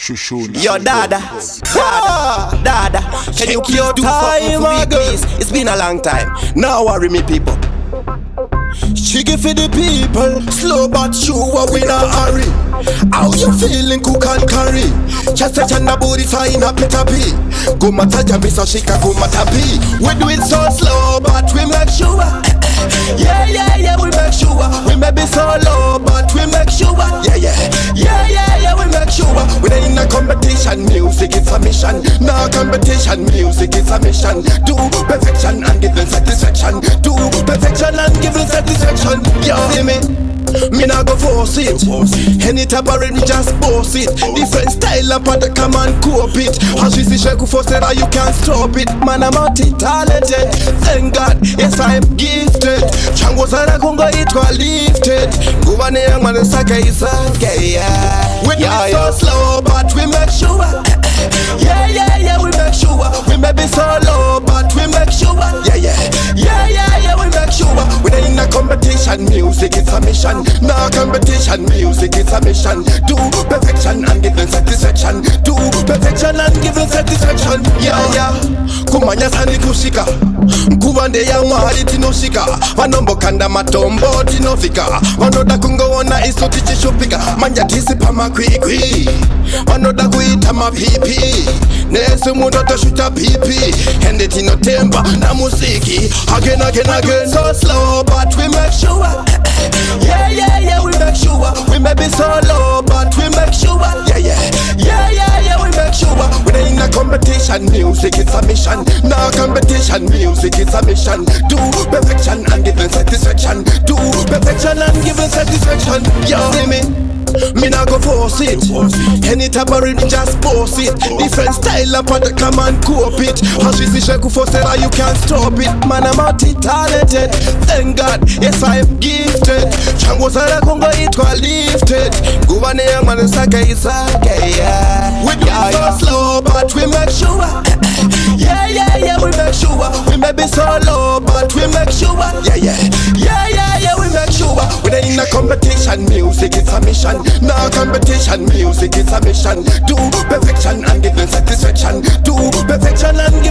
Yo, Dada, can you please do something for me, please? It's been a long time. Now worry me, people. She give for the people, slow but sure, we not hurry. How you feeling, cook and curry? Just a chanda booty sign a petapi. Go mataja miso shika go matapi. We do it so slow but we make sure. Yeah, we make sure. We may be so low but we make sure. Yeah, we make sure. We ain't in a competition, music is a mission. No competition, music is a mission. Do perfection and give them satisfaction. Do perfection and give them satisfaction. You see me? Me not go force it. Any type of rhythm just boss it. Different style up at the come and cope it. As she see sheku for say that you can't stop it. Man I'm multi-talented. Thank God, yes I'm gifted. Chango sana kungo itwa lifted. Guvane young man saka isake. We do it so slow but we make sure. Yeah, we make sure. We may be so low but we make sure. Yeah, we make sure. We ain't in a competition, music is a mission. No competition, music is a mission. Do perfection and give them satisfaction. Do perfection and give them satisfaction. Yeah. Kumanya sani kushika. Mkubande ya mahali tinoshika. Wanombo kanda matombo tinofika. Wanoda kungo wana iso tichishupika. Manja tisi pama kwi. Wanoda kuita mapipi. Nesu mundo toshuta pipi. Hende tino temba na musiki. Again. So slow but we make sure. Yeah, we make sure. We may be so low but we make sure. Yeah, we make sure. We ain't in a competition, music is a mission. No competition, music is a mission. Do perfection and give them satisfaction. Do perfection and give them satisfaction. You see me? Me not go force it. Any type of rhythm just boss it. Different style up at the come and cope it. As she see sheku for say that you can't stop it. Man I'm multi-talented. Thank God, yes I'm gifted. Chango sana kungo itwa lifted. Guvane young man saka isake. We do it so slow but we make sure. Yeah, we make sure. We may be so low but we make sure. Yeah, we make sure. We ain't in a competition, music is a mission. No competition, music is a mission. Do perfection and give them satisfaction. Do perfection and